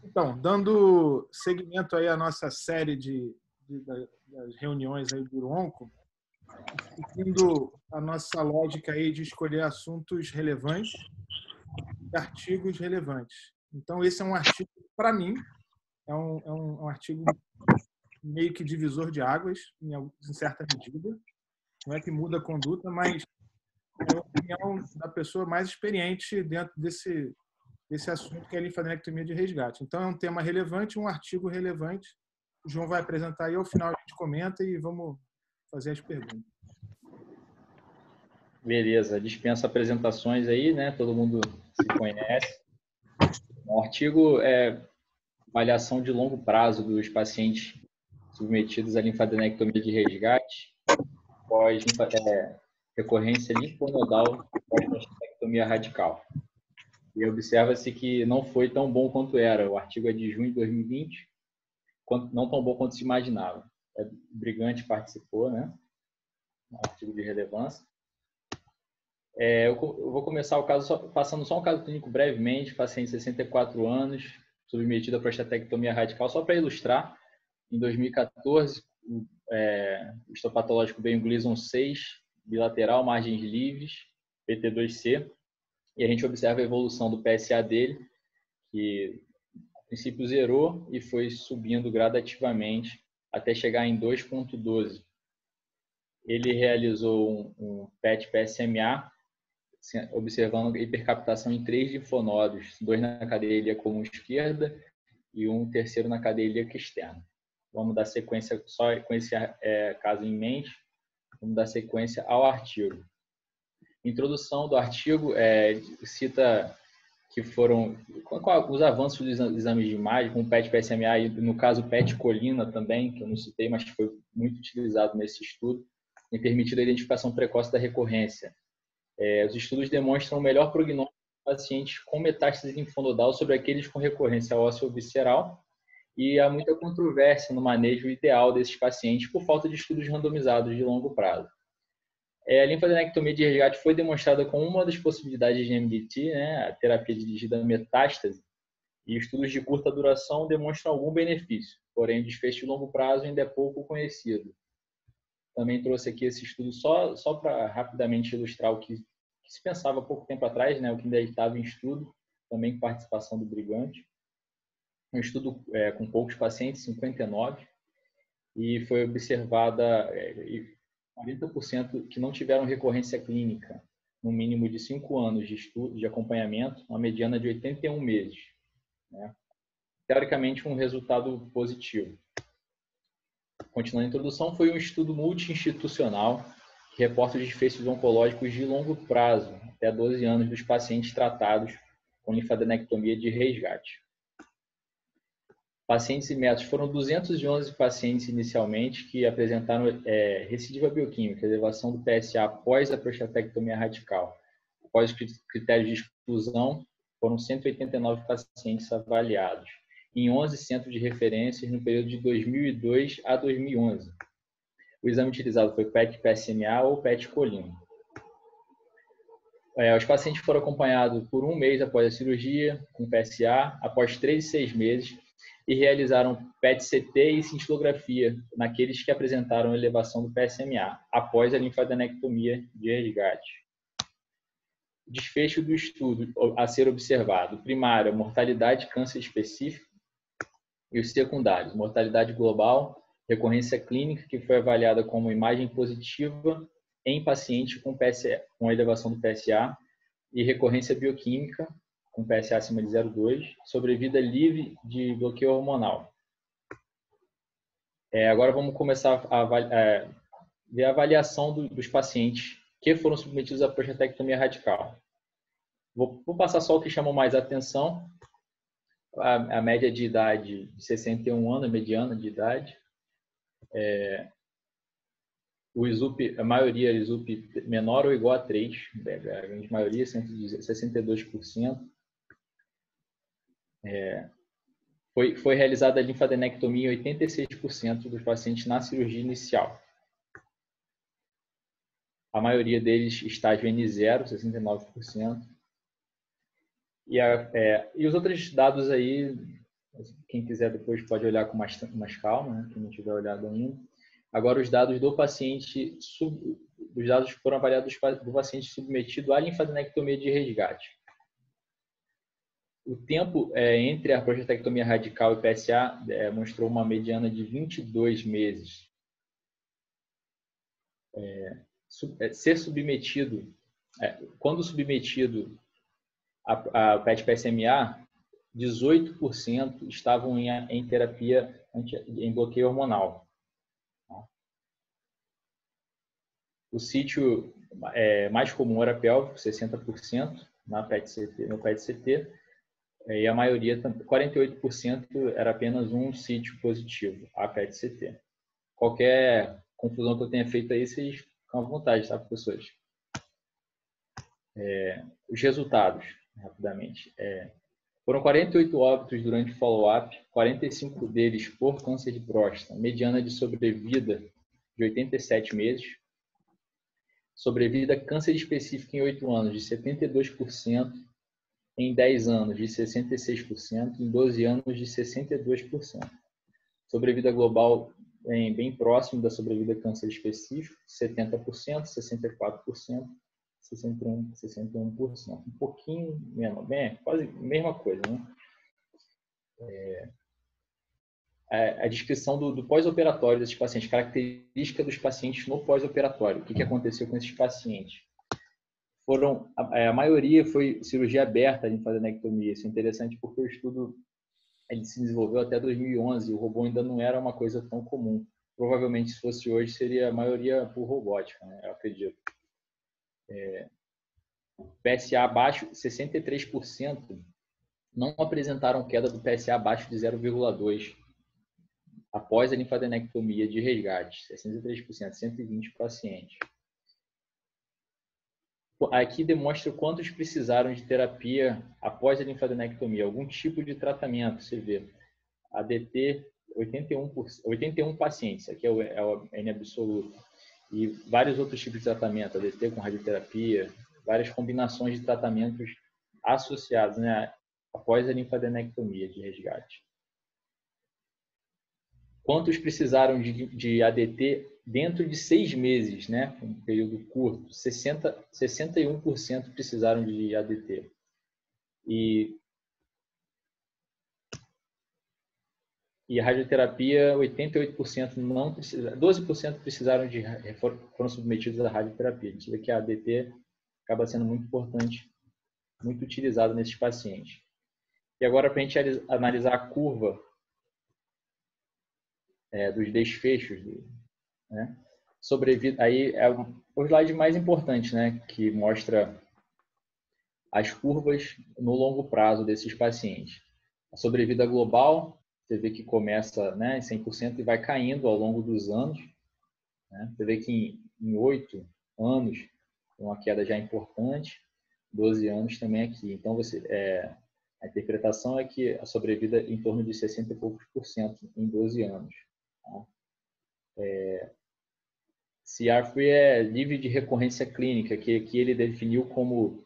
Então, dando seguimento aí à nossa série das reuniões aí do Onco, seguindo a nossa lógica aí de escolher assuntos relevantes e artigos relevantes. Então, esse é um artigo, para mim, é um artigo meio que divisor de águas, em certa medida. Não é que muda a conduta, mas é a opinião da pessoa mais experiente dentro desse assunto, que é a linfadenectomia de resgate. Então, é um tema relevante, um artigo relevante. O João vai apresentar aí, ao final a gente comenta e vamos fazer as perguntas. Beleza, dispensa apresentações aí, né? Todo mundo se conhece. O artigo é avaliação de longo prazo dos pacientes submetidos à linfadenectomia de resgate pós recorrência linfonodal pós-prostatectomia radical. E observa-se que não foi tão bom quanto era. O artigo é de junho de 2020, não tão bom quanto se imaginava. O Brigante participou, né? Um artigo de relevância. Eu vou começar o caso passando só um caso clínico brevemente. Paciente de 64 anos, submetido à prostatectomia radical, só para ilustrar. Em 2014, o histopatológico veio Gleason 6, bilateral, margens livres, PT2C. E a gente observa a evolução do PSA dele, que a princípio zerou e foi subindo gradativamente até chegar em 2,12. Ele realizou um PET-PSMA, observando hipercaptação em 3 linfonodos, 2 na cadeia ilíaca comum esquerda e um terceiro na cadeia ilíaca externa. Vamos dar sequência, só com esse caso em mente, vamos dar sequência ao artigo. Introdução do artigo cita que foram os avanços dos exames de imagem, com o PET-PSMA e, no caso, o PET-colina também, que eu não citei, mas foi muito utilizado nesse estudo, tem permitido a identificação precoce da recorrência. Os estudos demonstram o melhor prognóstico de pacientes com metástase linfonodal sobre aqueles com recorrência óssea ou visceral, e há muita controvérsia no manejo ideal desses pacientes por falta de estudos randomizados de longo prazo. A linfadenectomia de resgate foi demonstrada como uma das possibilidades de MDT, né, a terapia dirigida à metástase, e estudos de curta duração demonstram algum benefício, porém o desfecho de longo prazo ainda é pouco conhecido. Também trouxe aqui esse estudo só para rapidamente ilustrar o que se pensava há pouco tempo atrás, né, o que ainda estava em estudo, também com participação do Brigante. Um estudo com poucos pacientes, 59, e foi observada 40% que não tiveram recorrência clínica, no mínimo de 5 anos de estudo, de acompanhamento, uma mediana de 81 meses. Né? Teoricamente, um resultado positivo. Continuando a introdução, foi um estudo multi-institucional que reporta os desfechos oncológicos de longo prazo, até 12 anos, dos pacientes tratados com linfadenectomia de resgate. Pacientes e métodos. Foram 211 pacientes inicialmente que apresentaram recidiva bioquímica, elevação do PSA após a prostatectomia radical. Após os critérios de exclusão, foram 189 pacientes avaliados, em 11 centros de referência no período de 2002 a 2011. O exame utilizado foi PET-PSMA ou PET-colina. Os pacientes foram acompanhados por 1 mês após a cirurgia, com PSA, após 3 e 6 meses, e realizaram PET-CT e cintilografia naqueles que apresentaram elevação do PSMA, após a linfadenectomia de resgate. Desfecho do estudo a ser observado. Primário, mortalidade câncer específico, e os secundários, mortalidade global, recorrência clínica, que foi avaliada como imagem positiva em paciente com elevação do PSA, e recorrência bioquímica, com PSA acima de 0,2, sobrevida livre de bloqueio hormonal. Agora vamos começar a ver a avaliação dos pacientes que foram submetidos à prostatectomia radical. Vou passar só o que chamou mais atenção. A média de idade de 61 anos, a mediana de idade. O ISUP, a maioria ISUP menor ou igual a 3, a grande maioria, 62%. Foi realizada a linfadenectomia em 86% dos pacientes na cirurgia inicial. A maioria deles estágio N0, 69%. E os outros dados aí Quem quiser depois pode olhar com mais calma, né? Quem não tiver olhado ainda. Agora, os dados do paciente, os dados foram avaliados do paciente submetido à linfadenectomia de resgate. O tempo entre a prostatectomia radical e PSA mostrou uma mediana de 22 meses. Ser submetido, quando submetido a PET-PSMA, 18% estavam em terapia em bloqueio hormonal. O sítio mais comum era pélvico, 60% no PET-CT, e a maioria, 48%, era apenas um sítio positivo, a PET-CT. Qualquer confusão que eu tenha feito aí, vocês ficam à vontade, tá, professores? Os resultados, rapidamente. Foram 48 óbitos durante o follow-up, 45 deles por câncer de próstata, mediana de sobrevida de 87 meses. Sobrevida câncer específico em 8 anos, de 72%, em 10 anos, de 66%, em 12 anos, de 62%. Sobrevida global bem próximo da sobrevida câncer específico, 70%, 64%, 61%. Um pouquinho menos, quase a mesma coisa, né? A descrição do pós-operatório desses pacientes, característica dos pacientes no pós-operatório. O que aconteceu com esses pacientes? A maioria foi cirurgia aberta de linfadenectomia. Isso é interessante porque o estudo ele se desenvolveu até 2011 e o robô ainda não era uma coisa tão comum. Provavelmente, se fosse hoje, seria a maioria por robótica, né? Eu acredito. PSA abaixo, 63% não apresentaram queda do PSA abaixo de 0,2 após a linfadenectomia de resgate, 63%, 120 pacientes. Aqui demonstra quantos precisaram de terapia após a linfadenectomia, algum tipo de tratamento, você vê. ADT, 81 pacientes, aqui é o N absoluto, e vários outros tipos de tratamento, ADT com radioterapia, várias combinações de tratamentos associados, né, após a linfadenectomia de resgate. Quantos precisaram de ADT dentro de 6 meses, né? Um período curto. 61% precisaram de ADT. E a radioterapia, 88% não precisaram. 12% precisaram foram submetidos à radioterapia. A gente vê que a ADT acaba sendo muito importante, muito utilizada nesses pacientes. E agora, para a gente analisar a curva dos desfechos, né? Sobrevida, aí é o slide mais importante, né? Que mostra as curvas no longo prazo desses pacientes. A sobrevida global, você vê que começa, né, em 100% e vai caindo ao longo dos anos. Né? Você vê que em 8 anos, uma queda já importante, 12 anos também aqui. Então, a interpretação é que a sobrevida em torno de 60 e poucos % em 12 anos. Tá? CR-free é livre de recorrência clínica, que ele definiu como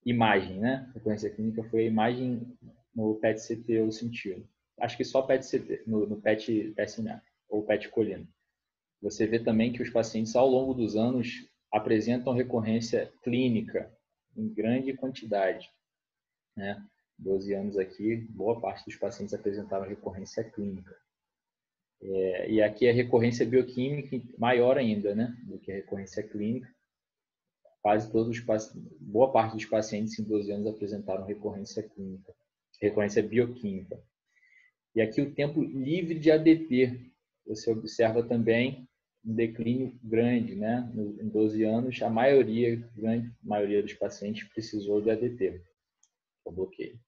imagem, né? Recorrência clínica foi a imagem no PET-CT eu senti. Acho que só PET-CT, no PET-SMA ou PET-colina. Você vê também que os pacientes, ao longo dos anos, apresentam recorrência clínica em grande quantidade. Né? 12 anos aqui, boa parte dos pacientes apresentaram recorrência clínica. E aqui a recorrência bioquímica maior ainda, né? Do que a recorrência clínica. Quase todos boa parte dos pacientes em 12 anos apresentaram recorrência clínica, recorrência bioquímica. E aqui o tempo livre de ADT, você observa também um declínio grande, né? Em 12 anos, a grande maioria dos pacientes precisou de ADT, o bloqueio.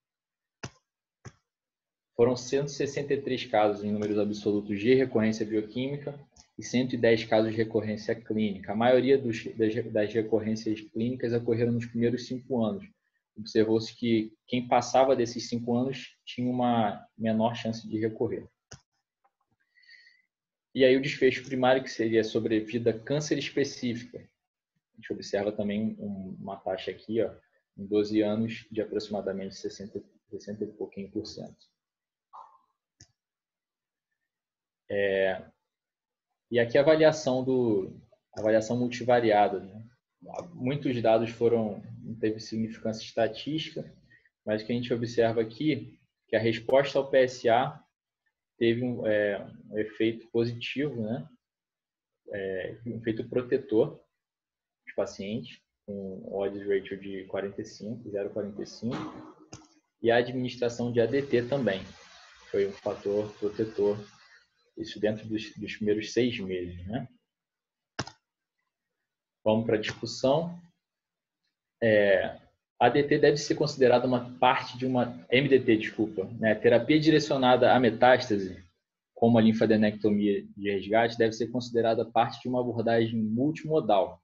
Foram 163 casos em números absolutos de recorrência bioquímica e 110 casos de recorrência clínica. A maioria das recorrências clínicas ocorreram nos primeiros 5 anos. Observou-se que quem passava desses 5 anos tinha uma menor chance de recorrer. E aí o desfecho primário, que seria sobrevida câncer específica. A gente observa também uma taxa aqui, ó, em 12 anos, de aproximadamente 60 e pouquinho %. E aqui a avaliação multivariada, né? Muitos dados não teve significância estatística, mas o que a gente observa aqui que a resposta ao PSA teve um efeito positivo, né? Um efeito protetor dos pacientes, com odds ratio de 0,45, e a administração de ADT também foi um fator protetor, isso dentro dos primeiros 6 meses, né? Vamos para a discussão. ADT deve ser considerada uma parte de uma MDT, desculpa, né? Terapia direcionada à metástase, como a linfadenectomia de resgate, deve ser considerada parte de uma abordagem multimodal.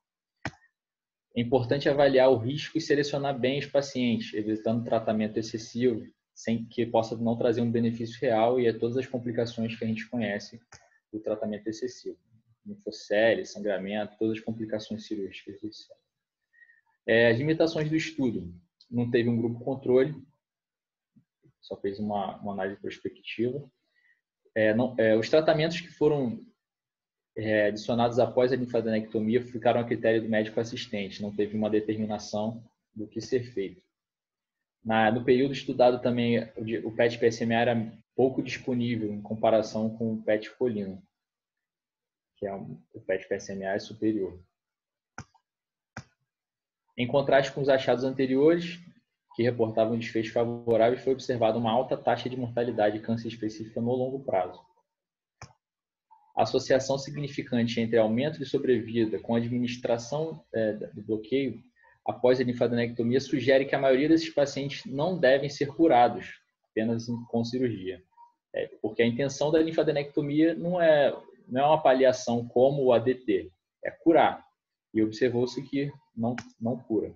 É importante avaliar o risco e selecionar bem os pacientes, evitando tratamento excessivo, sem que possa não trazer um benefício real e todas as complicações que a gente conhece do tratamento excessivo. Linfocele, sangramento, todas as complicações cirúrgicas, etc. As limitações do estudo. Não teve um grupo controle, só fez uma análise prospectiva. Os tratamentos que foram adicionados após a linfadenectomia ficaram a critério do médico assistente, não teve uma determinação do que ser feito. No período estudado também, o PET-PSMA era pouco disponível em comparação com o PET-colina, que o PET-PSMA é superior. Em contraste com os achados anteriores, que reportavam desfechos favoráveis, foi observada uma alta taxa de mortalidade de câncer específica no longo prazo. A associação significante entre aumento de sobrevida com a administração do bloqueio após a linfadenectomia sugere que a maioria desses pacientes não devem ser curados apenas com cirurgia. Porque a intenção da linfadenectomia não é uma paliação como o ADT, é curar. E observou-se que não cura. No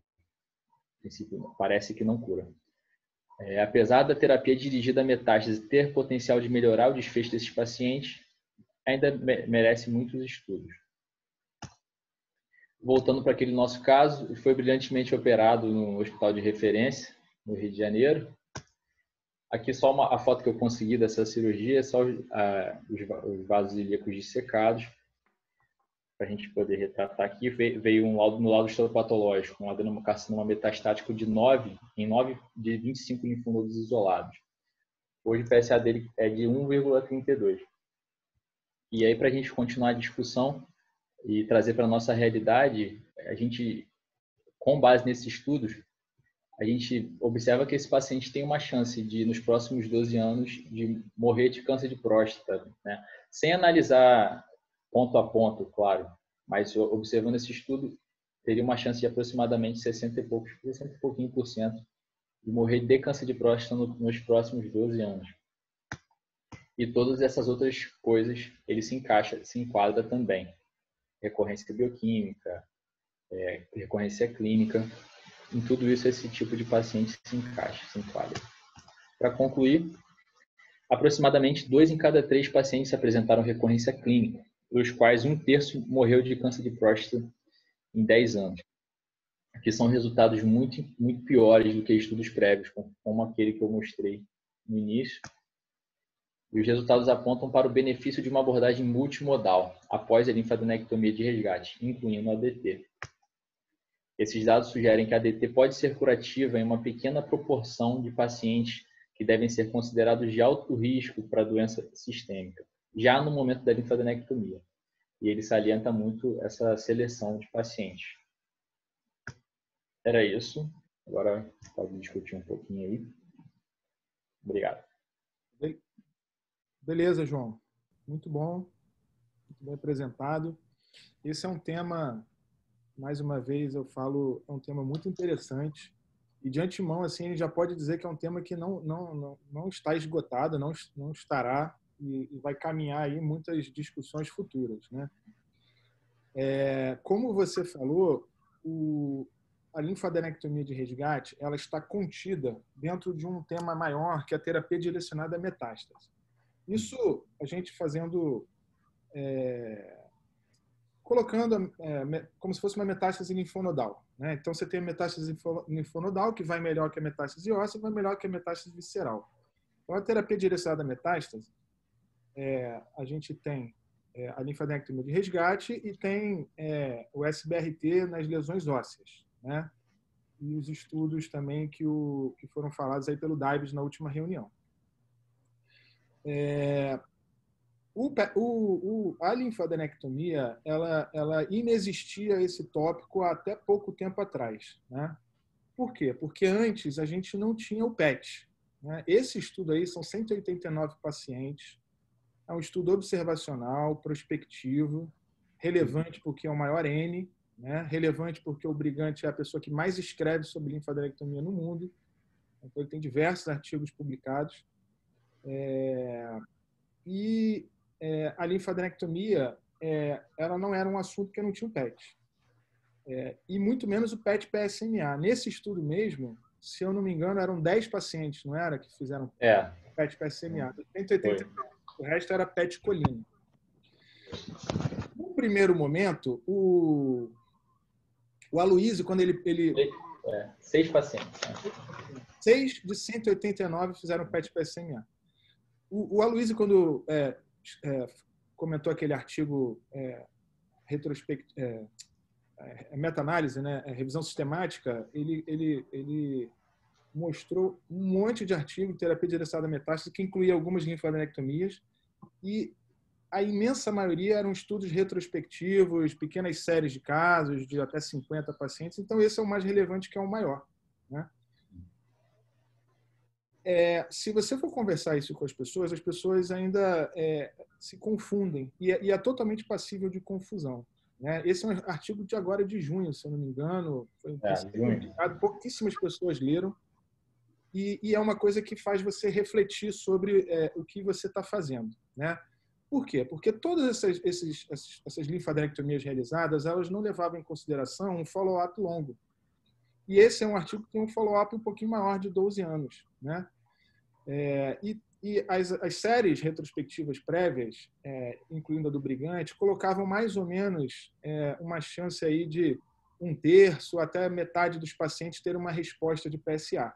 princípio, parece que não cura. Apesar da terapia dirigida à metástase ter potencial de melhorar o desfecho desses pacientes, ainda merece muitos estudos. Voltando para aquele nosso caso, foi brilhantemente operado no hospital de referência, no Rio de Janeiro. Aqui só a foto que eu consegui dessa cirurgia, só os vasos ilíacos dissecados, para a gente poder retratar aqui. Veio no laudo histopatológico, um adenocarcinoma metastático de 9 de 25 linfonodos isolados. Hoje o PSA dele é de 1,32. E aí, para a gente continuar a discussão e trazer para a nossa realidade, a gente, com base nesses estudos, a gente observa que esse paciente tem uma chance de, nos próximos 12 anos, de morrer de câncer de próstata, né? Sem analisar ponto a ponto, claro, mas observando esse estudo, teria uma chance de aproximadamente 60 e pouquinho por cento de morrer de câncer de próstata nos próximos 12 anos. E todas essas outras coisas ele se enquadra também. Recorrência bioquímica, recorrência clínica, em tudo isso esse tipo de paciente se enquadra. Para concluir, aproximadamente 2 em cada 3 pacientes apresentaram recorrência clínica, dos quais 1/3 morreu de câncer de próstata em 10 anos. Aqui são resultados muito, muito piores do que estudos prévios, como aquele que eu mostrei no início. E os resultados apontam para o benefício de uma abordagem multimodal após a linfadenectomia de resgate, incluindo a ADT. Esses dados sugerem que a ADT pode ser curativa em uma pequena proporção de pacientes que devem ser considerados de alto risco para a doença sistêmica, já no momento da linfadenectomia. E ele salienta muito essa seleção de pacientes. Era isso. Agora pode discutir um pouquinho aí. Obrigado. Beleza, João. Muito bom. Muito bem apresentado. Esse é um tema, mais uma vez eu falo, é um tema muito interessante. E de antemão, assim, a gente já pode dizer que é um tema que não está esgotado, não estará e vai caminhar aí muitas discussões futuras, né? Como você falou, a linfadenectomia de resgate ela está contida dentro de um tema maior, que é a terapia direcionada à metástase. Isso a gente fazendo, colocando como se fosse uma metástase linfonodal, né? Então você tem a metástase linfonodal que vai melhor que a metástase óssea, vai melhor que a metástase visceral. Então a terapia direcionada à metástase, a gente tem a linfadenectomia de resgate e tem o SBRT nas lesões ósseas, né? E os estudos também que foram falados aí pelo Daibes na última reunião. A linfadenectomia, ela inexistia esse tópico até pouco tempo atrás, né? Por quê? Porque antes a gente não tinha o PET, né? Esse estudo aí são 189 pacientes, é um estudo observacional, prospectivo, relevante porque é o maior N, né? Relevante porque o Brigante é a pessoa que mais escreve sobre linfadenectomia no mundo, então ele tem diversos artigos publicados. A linfadenectomia, ela não era um assunto que não tinha o PET. E muito menos o PET-PSMA. Nesse estudo mesmo, se eu não me engano, eram 10 pacientes, não era, que fizeram PET-PSMA. 180, o resto era PET-colina. No primeiro momento, o Aloysio, quando ele 6 pacientes. 6 de 189 fizeram PET-PSMA. O Aloysio, quando comentou aquele artigo meta-análise, né, revisão sistemática, ele mostrou um monte de artigo de terapia direcionada à metástase que incluía algumas linfadenectomias e a imensa maioria eram estudos retrospectivos, pequenas séries de casos de até 50 pacientes. Então, esse é o mais relevante, que é o maior, né? Se você for conversar isso com as pessoas ainda se confundem e é totalmente passível de confusão, né? Esse é um artigo de agora de junho, se eu não me engano, foi publicado, pouquíssimas pessoas leram e é uma coisa que faz você refletir sobre o que você está fazendo, né? Por quê? Porque todas essas linfadenectomias realizadas, elas não levavam em consideração um follow-up longo. E esse é um artigo que tem um follow-up um pouquinho maior, de 12 anos, né? E as séries retrospectivas prévias, incluindo a do Brigante, colocavam mais ou menos uma chance aí de 1/3 até metade dos pacientes ter uma resposta de PSA.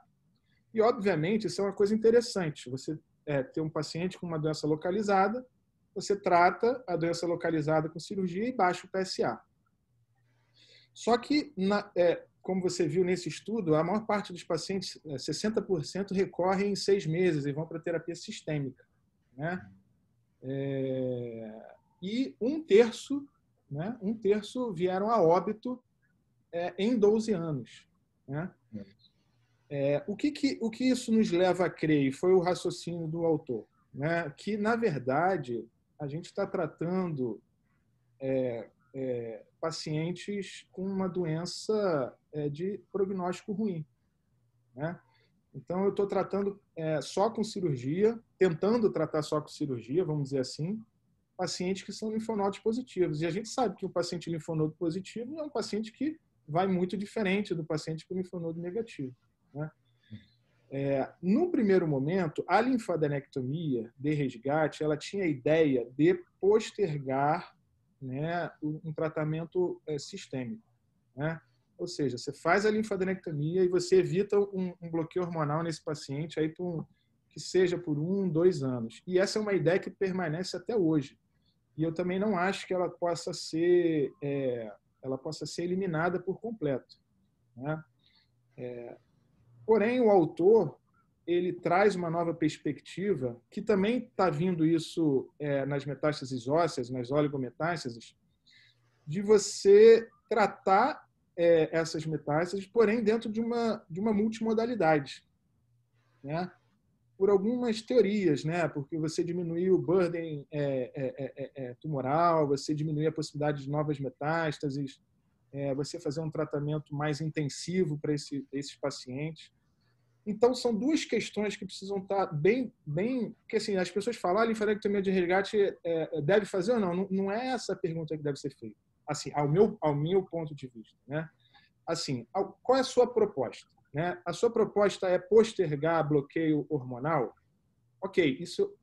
E, obviamente, isso é uma coisa interessante. Você ter um paciente com uma doença localizada, você trata a doença localizada com cirurgia e baixa o PSA. Só que, como você viu nesse estudo, a maior parte dos pacientes, 60%, recorrem em 6 meses e vão para a terapia sistêmica, né? E 1/3, né? 1/3 vieram a óbito em 12 anos, né? O que isso nos leva a crer, e foi o raciocínio do autor, né? Que, na verdade, a gente está tratando pacientes com uma doença de prognóstico ruim, né? Então, eu estou tratando só com cirurgia, tentando tratar só com cirurgia, vamos dizer assim, pacientes que são linfonodos positivos. E a gente sabe que o paciente linfonodo positivo é um paciente que vai muito diferente do paciente com linfonodo negativo, né? No primeiro momento, a linfadenectomia de resgate, ela tinha a ideia de postergar, né, um tratamento sistêmico, né? Ou seja, você faz a linfadenectomia e você evita um bloqueio hormonal nesse paciente aí que seja por 1, 2 anos. E essa é uma ideia que permanece até hoje. E eu também não acho que ela possa ser eliminada por completo, né? Porém, o autor, ele traz uma nova perspectiva, que também está vindo isso nas metástases ósseas, nas oligometástases, de você tratar essas metástases, porém dentro de uma multimodalidade, né? Por algumas teorias, né? Porque você diminui o burden tumoral, você diminui a possibilidade de novas metástases, você fazer um tratamento mais intensivo para esses pacientes. Então, são duas questões que precisam estar bem... Porque, assim, as pessoas falam, a linfadenectomia de resgate deve fazer ou não? Não é essa a pergunta que deve ser feita, assim, ao meu ponto de vista, né? Assim, qual é a sua proposta, né? A sua proposta é postergar bloqueio hormonal? Ok, isso,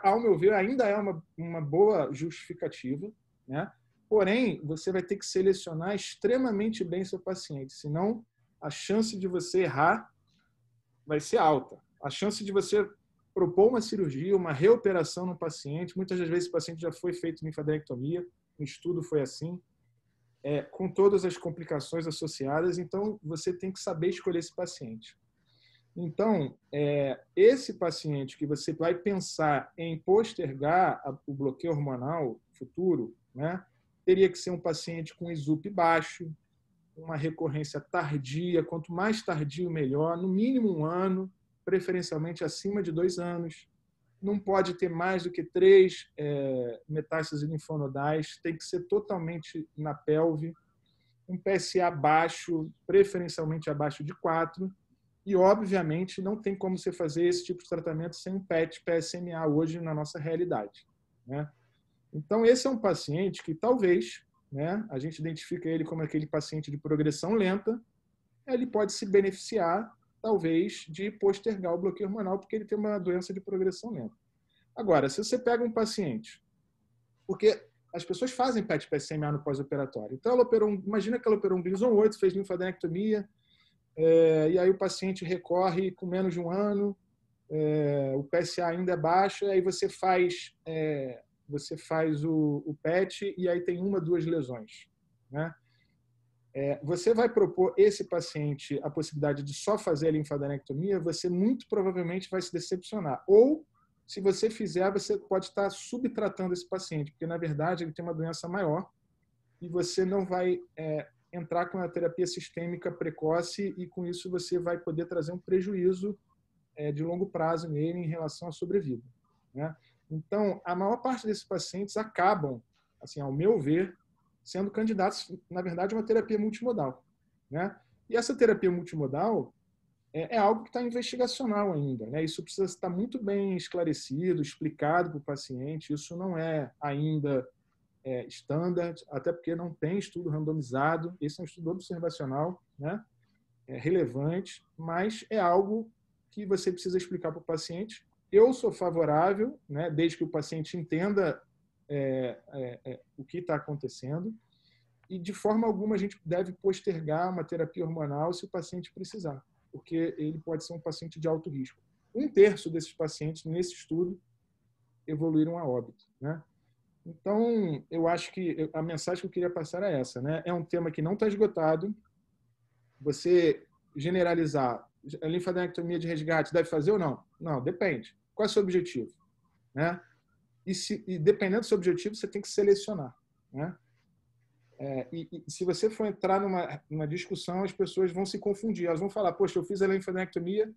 ao meu ver, ainda é uma boa justificativa, né? Porém, você vai ter que selecionar extremamente bem seu paciente, senão a chance de você errar vai ser alta. A chance de você propor uma cirurgia, uma reoperação no paciente. Muitas das vezes o paciente já foi feito linfadenectomia, um estudo foi assim, com todas as complicações associadas. Então, você tem que saber escolher esse paciente. Então, esse paciente que você vai pensar em postergar o bloqueio hormonal futuro, né, teria que ser um paciente com ISUP baixo, uma recorrência tardia, quanto mais tardio, melhor, no mínimo 1 ano, preferencialmente acima de 2 anos. Não pode ter mais do que 3 metástases linfonodais, tem que ser totalmente na pelve, um PSA baixo, preferencialmente abaixo de 4, e, obviamente, não tem como você fazer esse tipo de tratamento sem um PET PSMA hoje na nossa realidade, né? Então, esse é um paciente que talvez, né, a gente identifica ele como aquele paciente de progressão lenta, ele pode se beneficiar, talvez, de postergar o bloqueio hormonal, porque ele tem uma doença de progressão lenta. Agora, se você pega um paciente, porque as pessoas fazem PET PSMA no pós-operatório, então ela operou, imagina que ela operou um Gleason 8, fez linfadenectomia, e aí o paciente recorre com menos de 1 ano, o PSA ainda é baixo, aí você faz o PET e aí tem 1 ou 2 lesões, né? Você vai propor esse paciente a possibilidade de só fazer a linfadenectomia, você muito provavelmente vai se decepcionar. Ou, se você fizer, você pode estar subtratando esse paciente, porque, na verdade, ele tem uma doença maior e você não vai entrar com a terapia sistêmica precoce e, com isso, você vai poder trazer um prejuízo de longo prazo nele em relação à sobrevida, né? Então, a maior parte desses pacientes acabam, assim, ao meu ver, sendo candidatos, na verdade, a uma terapia multimodal, né? E essa terapia multimodal é algo que está investigacional ainda, né? Isso precisa estar muito bem esclarecido, explicado para o paciente. Isso não é ainda standard, até porque não tem estudo randomizado. Esse é um estudo observacional, né? Relevante, mas é algo que você precisa explicar para o paciente. Eu sou favorável, né, desde que o paciente entenda o que está acontecendo, e de forma alguma a gente deve postergar uma terapia hormonal se o paciente precisar, porque ele pode ser um paciente de alto risco. 1/3 desses pacientes, nesse estudo, evoluíram a óbito, né? Então, eu acho que a mensagem que eu queria passar é essa, né? É um tema que não está esgotado. Você generalizar a linfadenectomia de resgate deve fazer ou não? Não, depende. Qual é o seu objetivo, né? E dependendo do seu objetivo, você tem que selecionar, né? E se você for entrar numa discussão, as pessoas vão se confundir. Elas vão falar, poxa, eu fiz a linfadenectomia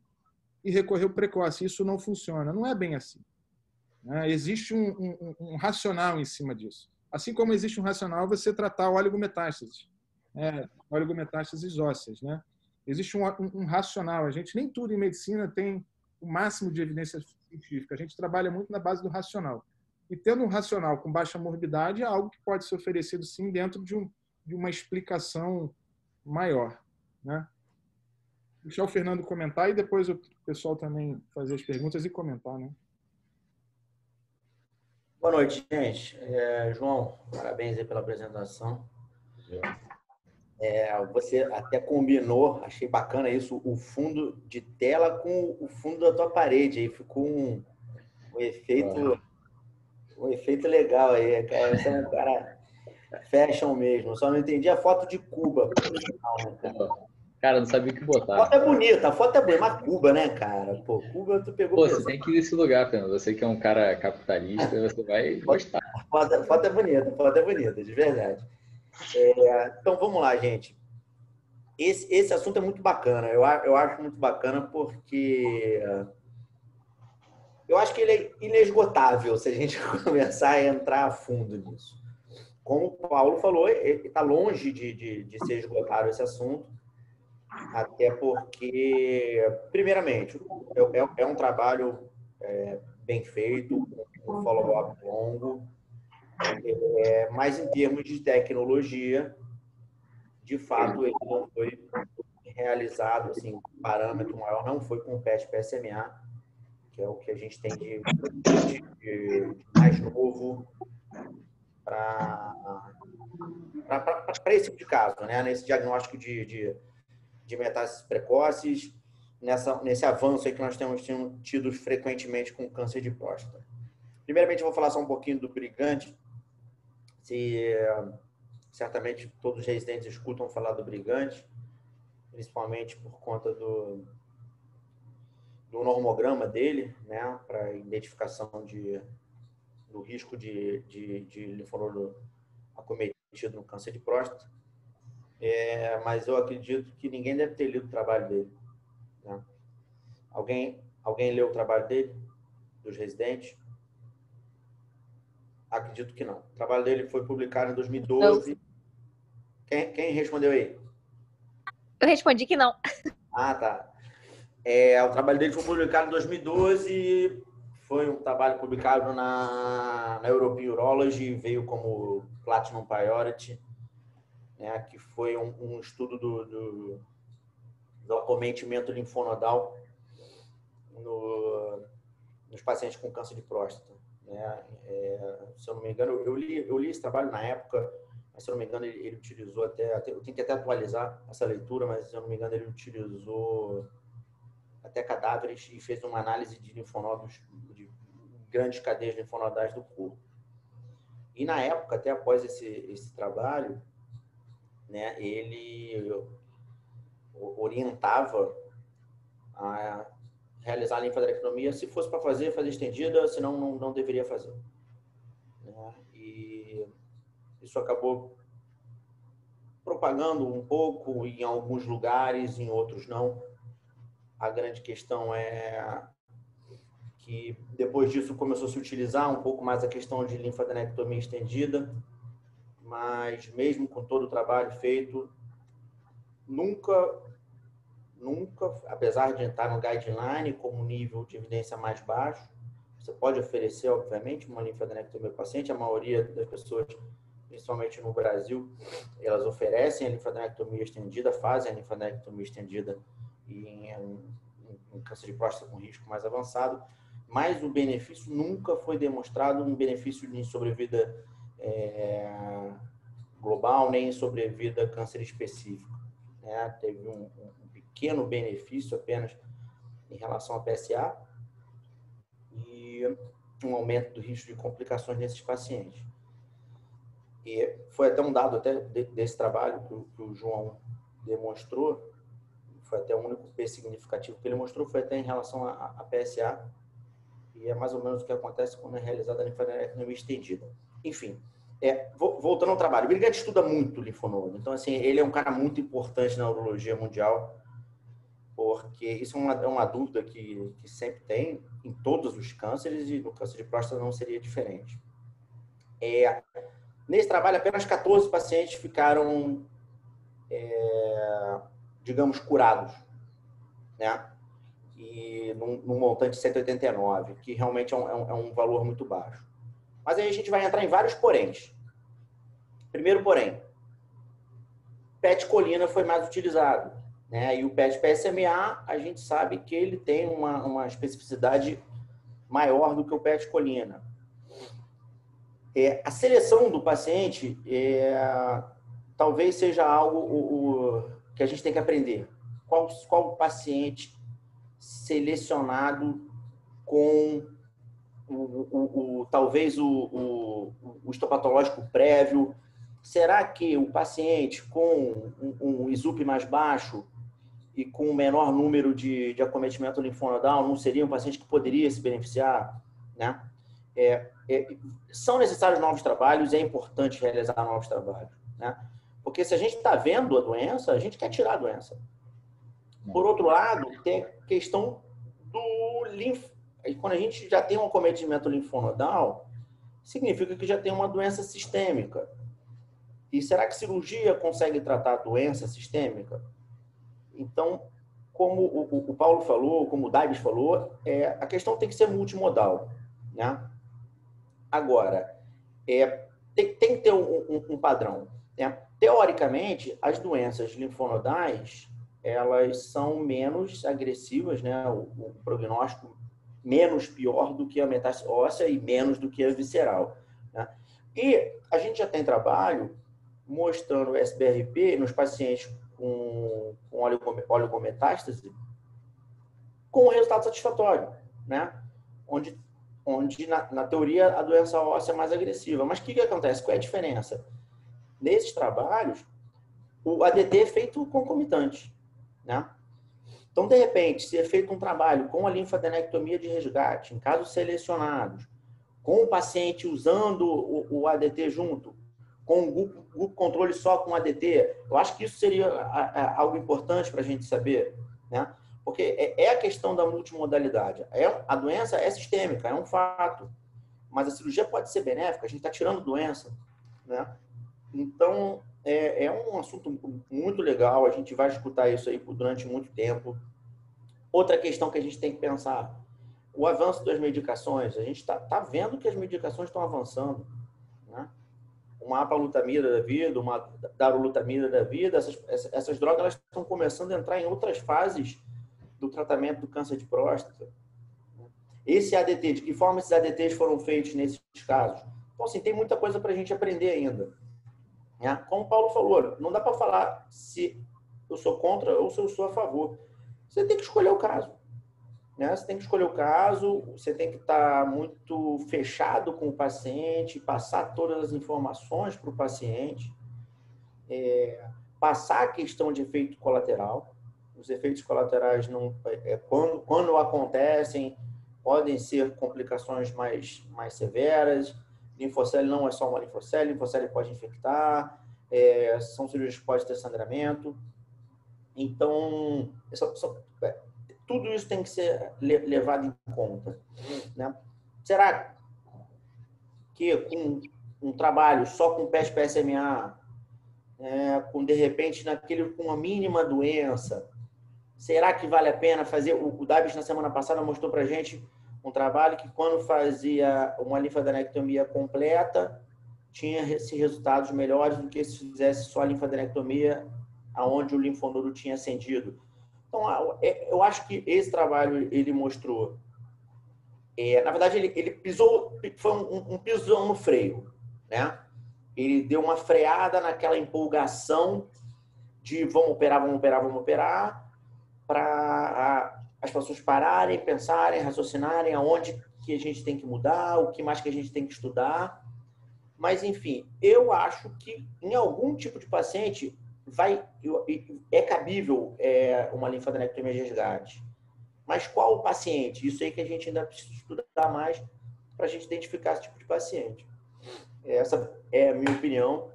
e recorreu precoce. Isso não funciona. Não é bem assim, né? Existe um racional em cima disso. Assim como existe um racional você tratar oligometástases, oligometástases ósseas, né? Existe um racional. A gente nem tudo em medicina tem o máximo de evidência científica. A gente trabalha muito na base do racional. E tendo um racional com baixa morbidade é algo que pode ser oferecido, sim, dentro de uma explicação maior, né? Deixar o Fernando comentar e depois o pessoal também fazer as perguntas e comentar, né? Boa noite, gente. João, parabéns aí pela apresentação. Você até combinou, achei bacana isso, o fundo de tela com o fundo da tua parede. Aí ficou um efeito legal aí. Você é um cara fashion mesmo. Só não entendi a foto de Cuba. Cara, não sabia o que botar. A foto é bonita, mas Cuba, né, cara? Pô, Cuba tu pegou pesado. Você tem que ir nesse lugar, Fernando. Você que é um cara capitalista, você vai gostar. A foto é bonita, de verdade. Então, vamos lá, gente. Esse assunto é muito bacana. Eu acho muito bacana porque eu acho que ele é inesgotável se a gente começar a entrar a fundo nisso. Como o Paulo falou, está longe de ser esgotado esse assunto, até porque, primeiramente, é um trabalho bem feito, com um follow-up longo, mas em termos de tecnologia, de fato, ele não foi realizado, assim, um parâmetro maior não foi com o PET PSMA, que é o que a gente tem de mais novo para esse tipo de caso, né? Nesse diagnóstico de metástases precoces. nesse avanço aí que nós temos tido frequentemente com câncer de próstata. Primeiramente, eu vou falar só um pouquinho do Brigante. Certamente todos os residentes escutam falar do Brigante, principalmente por conta do normograma dele, né, para identificação do risco de linfonodo acometido no câncer de próstata. Mas eu acredito que ninguém deve ter lido o trabalho dele, né? Alguém leu o trabalho dele, dos residentes? Acredito que não. O trabalho dele foi publicado em 2012. Quem respondeu aí? Eu respondi que não. Ah, tá. O trabalho dele foi publicado em 2012. Foi um trabalho publicado na European Urology, veio como Platinum Priority, né, que foi um estudo do acometimento linfonodal nos pacientes com câncer de próstata, né? Se eu não me engano, eu li esse trabalho na época, mas se eu não me engano ele utilizou eu tenho que até atualizar essa leitura, mas se eu não me engano ele utilizou até cadáveres e fez uma análise de linfonodos, de grandes cadeias linfonodais do corpo. E na época, até após esse trabalho, né, ele orientava a realizar a linfadenectomia, se fosse para fazer estendida, senão não deveria fazer, né? E isso acabou propagando um pouco em alguns lugares, em outros não. A grande questão é que depois disso começou a se utilizar um pouco mais a questão de linfadenectomia estendida, mas mesmo com todo o trabalho feito, nunca, apesar de entrar no guideline como nível de evidência mais baixo, você pode oferecer, obviamente, uma linfadenectomia ao paciente. A maioria das pessoas, principalmente no Brasil, elas oferecem a linfadenectomia estendida, fazem a linfadenectomia estendida em câncer de próstata com risco mais avançado, mas o benefício nunca foi demonstrado, um benefício de sobrevida global, nem sobrevida câncer específico, né? Teve um pequeno benefício apenas em relação à PSA e um aumento do risco de complicações nesses pacientes. E foi até um dado até desse trabalho que o João demonstrou, foi até o único P significativo que ele mostrou, foi até em relação à PSA, e é mais ou menos o que acontece quando é realizada a linfadenectomia estendida. Enfim, voltando ao trabalho, o Brigante estuda muito linfonodo, então assim, ele é um cara muito importante na urologia mundial, porque isso é uma dúvida que sempre tem em todos os cânceres, e no câncer de próstata não seria diferente. Nesse trabalho, apenas 14 pacientes ficaram, digamos, curados, né? E num montante de 189, que realmente é um valor muito baixo. Mas aí a gente vai entrar em vários poréns. Primeiro porém, PET colina foi mais utilizado, né? E o PET PSMA, a gente sabe que ele tem uma especificidade maior do que o PET colina. A seleção do paciente talvez seja algo que a gente tem que aprender. Qual paciente selecionado com talvez o histopatológico prévio? Será que o paciente com um ISUP mais baixo e com um menor número de acometimento linfonodal não seria um paciente que poderia se beneficiar, né? São necessários novos trabalhos, é importante realizar novos trabalhos, né? Porque se a gente está vendo a doença, a gente quer tirar a doença. Por outro lado, tem a questão do quando a gente já tem um acometimento linfonodal, significa que já tem uma doença sistêmica. E será que cirurgia consegue tratar a doença sistêmica? Então, como o Paulo falou, como o Davis falou, a questão tem que ser multimodal, né? Agora, tem que ter um padrão, né? Teoricamente, as doenças linfonodais, elas são menos agressivas, né? O prognóstico menos pior do que a metástase óssea e menos do que a visceral, né? E a gente já tem trabalho mostrando o SBRP nos pacientes com oligometástase, com um resultado satisfatório, né? Onde na teoria, a doença óssea é mais agressiva. Mas o que acontece? Qual é a diferença? Nesses trabalhos, o ADT é feito concomitante, né? Então, de repente, se é feito um trabalho com a linfadenectomia de resgate, em casos selecionados, com o paciente usando o ADT junto, com o grupo controle só com ADT, eu acho que isso seria algo importante para a gente saber, né? Porque é a questão da multimodalidade. A doença é sistêmica, é um fato. Mas a cirurgia pode ser benéfica, a gente está tirando doença, né? Então, é um assunto muito legal, a gente vai escutar isso aí durante muito tempo. Outra questão que a gente tem que pensar, o avanço das medicações. A gente tá vendo que as medicações estão avançando, né? Uma apalutamida da vida, uma darolutamida da vida, essas drogas elas estão começando a entrar em outras fases do tratamento do câncer de próstata. Esse ADT, de que forma esses ADTs foram feitos nesses casos? Então, assim, tem muita coisa para a gente aprender ainda, né? Como o Paulo falou, não dá para falar se eu sou contra ou se eu sou a favor. Você tem que escolher o caso, né? Você tem que escolher o caso, você tem que estar muito fechado com o paciente, passar todas as informações para o paciente, passar a questão de efeito colateral. Os efeitos colaterais, quando acontecem, podem ser complicações mais severas. Linfocele não é só uma linfocele pode infectar, são cirurgias que podem ter sangramento. Então, tudo isso tem que ser levado em conta, né? Será que com um trabalho só com PET-PSMA, com de repente com uma mínima doença, será que vale a pena fazer? O Dabis na semana passada mostrou para a gente um trabalho que quando fazia uma linfadenectomia completa tinha esses resultados melhores do que se fizesse só a linfadenectomia aonde o linfonodo tinha ascendido. Então, eu acho que esse trabalho ele mostrou, na verdade ele pisou, foi um pisão no freio, né? Ele deu uma freada naquela empolgação de vamos operar, para as pessoas pararem, pensarem, raciocinarem aonde que a gente tem que mudar, o que mais que a gente tem que estudar. Mas, enfim, eu acho que em algum tipo de paciente é cabível uma linfadenectomia de resgate. Mas qual o paciente? Isso aí que a gente ainda precisa estudar mais para a gente identificar esse tipo de paciente. Essa é a minha opinião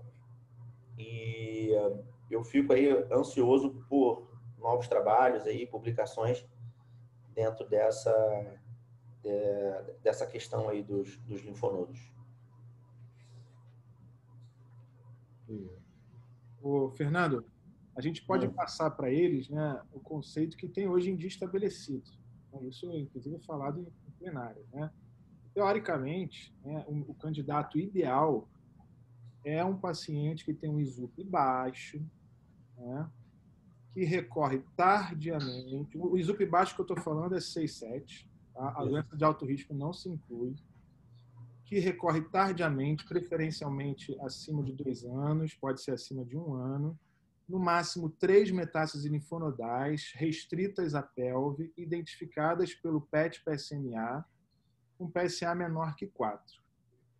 e eu fico aí ansioso por novos trabalhos aí, publicações dentro dessa questão aí dos linfonodos. Ô, Fernando, a gente pode passar para eles, né, o conceito que tem hoje em dia estabelecido. Isso, inclusive, é falado em plenário, né? Teoricamente, né, o candidato ideal é um paciente que tem um ISUP baixo, né, que recorre tardiamente. O ISUP baixo que eu estou falando é 6,7. Tá? A doença de alto risco não se inclui. Que recorre tardiamente, preferencialmente acima de 2 anos, pode ser acima de 1 ano. No máximo, 3 metástases linfonodais restritas à pelve, identificadas pelo PET-PSMA, com PSA menor que 4.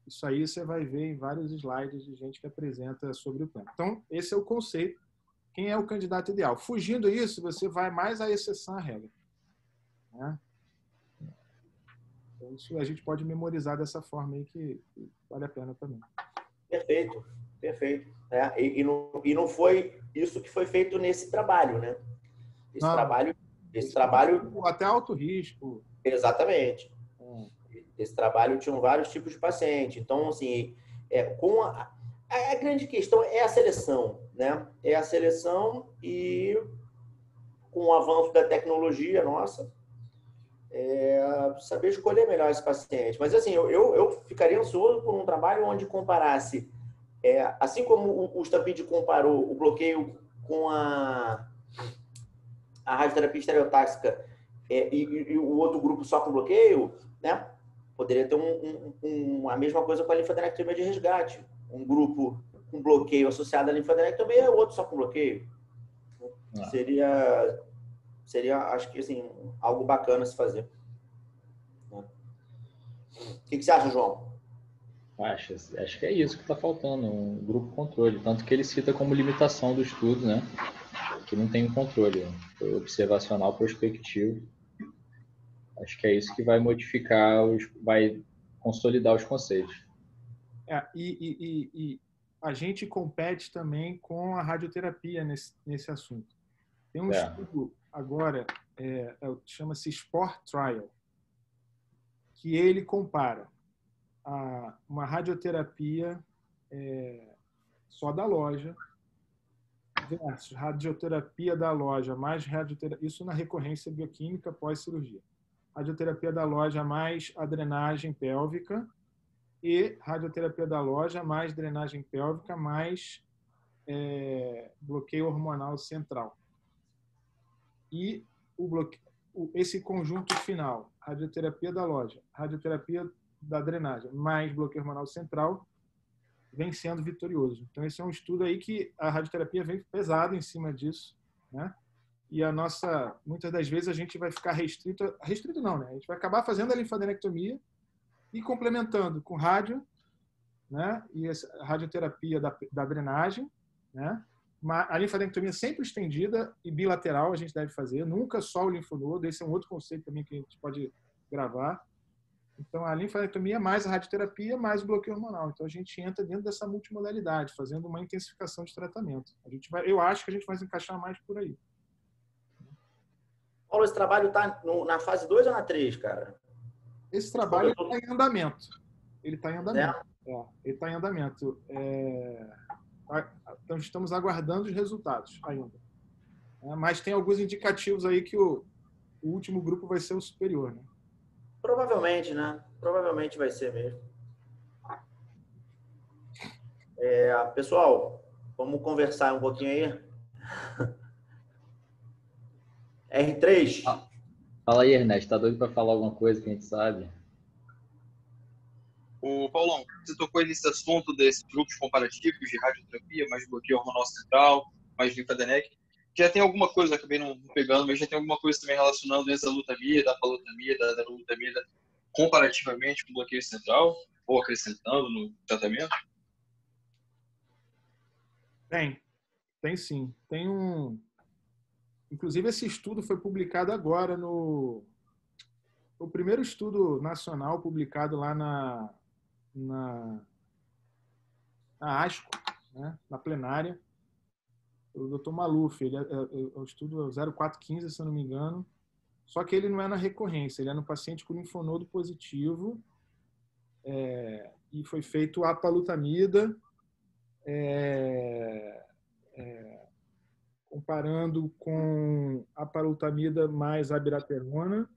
Isso aí você vai ver em vários slides de gente que apresenta sobre o tema. Então, esse é o conceito. Quem é o candidato ideal? Fugindo isso, você vai mais à exceção à regra, né? Então, isso a gente pode memorizar dessa forma aí que vale a pena também. Perfeito, perfeito. E não foi isso que foi feito nesse trabalho, né? Esse trabalho até alto risco. Exatamente. Esse trabalho tinha vários tipos de paciente. Então, assim, a grande questão é a seleção, né? É a seleção e com o avanço da tecnologia, nossa, saber escolher melhor esse paciente. Mas, assim, eu ficaria ansioso por um trabalho onde comparasse, assim como o Stampede comparou o bloqueio com a radioterapia estereotáxica e o outro grupo só com bloqueio, né? Poderia ter a mesma coisa com a linfadenectomia de resgate. Um grupo com bloqueio associado à linfadenectomia e o outro só com bloqueio. Seria seria, acho que, assim, algo bacana a se fazer. O que você acha, João? Acho que é isso que está faltando, um grupo controle. Tanto que ele cita como limitação do estudo, né? Que não tem um controle observacional prospectivo. Acho que é isso que vai modificar, vai consolidar os conceitos. E a gente compete também com a radioterapia nesse assunto. Tem um estudo agora, chama-se Sport Trial, que ele compara uma radioterapia só da loja versus radioterapia da loja mais radioterapia, isso na recorrência bioquímica pós-cirurgia. Radioterapia da loja mais a drenagem pélvica e radioterapia da loja mais drenagem pélvica mais bloqueio hormonal central. E esse conjunto final, radioterapia da loja, radioterapia da drenagem mais bloqueio hormonal central, vem sendo vitorioso. Então, esse é um estudo aí que a radioterapia vem pesado em cima disso, né? E muitas das vezes a gente vai ficar restrito não, né? A gente vai acabar fazendo a linfadenectomia e complementando com rádio, né? E a radioterapia da drenagem, né? A linfadenectomia sempre estendida e bilateral a gente deve fazer, nunca só o linfonodo. Esse é um outro conceito também que a gente pode gravar. Então, a linfadenectomia mais a radioterapia mais o bloqueio hormonal. Então, a gente entra dentro dessa multimodalidade, fazendo uma intensificação de tratamento. Eu acho que a gente vai se encaixar mais por aí. Paulo, esse trabalho está na fase 2 ou na 3, cara? Esse trabalho está em andamento. Ele está em andamento. Ele está em andamento. Então, estamos aguardando os resultados ainda. Mas tem alguns indicativos aí que o último grupo vai ser o superior, né? Provavelmente, né? Provavelmente vai ser mesmo. Pessoal, vamos conversar um pouquinho aí. R3. Fala aí, Ernesto. Tá doido para falar alguma coisa que a gente sabe? O Paulão, você tocou nesse assunto desses grupos comparativos de radioterapia, mais bloqueio hormonal central, mais linfadenec. Já tem alguma coisa, acabei não pegando, mas já tem alguma coisa também relacionando essa lutamida, a palutamida, da lutamida, comparativamente com o bloqueio central, ou acrescentando no tratamento? Tem sim. Inclusive, esse estudo foi publicado agora o primeiro estudo nacional publicado lá na ASCO, né? Na plenária, o Dr. Maluf. Ele o estudo 0415, se eu não me engano, só que ele não é na recorrência, ele é no paciente com linfonodo positivo, e foi feito a apalutamida, comparando com a apalutamida mais abiraterona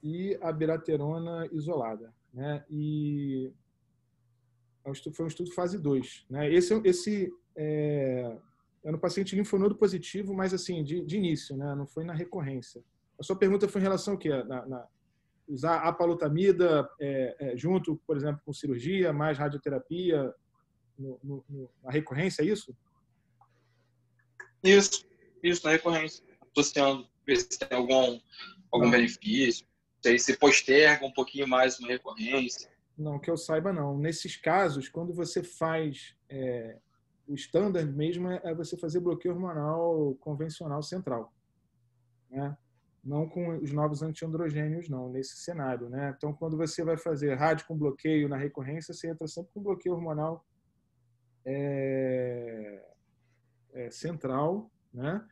e abiraterona isolada, né? E foi um estudo fase 2, né? Esse é no paciente linfonodo positivo, mas assim, de início, né? Não foi na recorrência. A sua pergunta foi em relação ao quê? Usar a apalutamida junto, por exemplo, com cirurgia, mais radioterapia na recorrência, é isso? Isso, na recorrência. Associando, ver se tem algum benefício. Se posterga um pouquinho mais uma recorrência. Não, que eu saiba, não. Nesses casos, quando você faz o standard mesmo, é você fazer bloqueio hormonal convencional central, né? Não com os novos antiandrogênios, não, nesse cenário, né? Então, quando você vai fazer rádio com bloqueio na recorrência, você entra sempre com bloqueio hormonal central, né?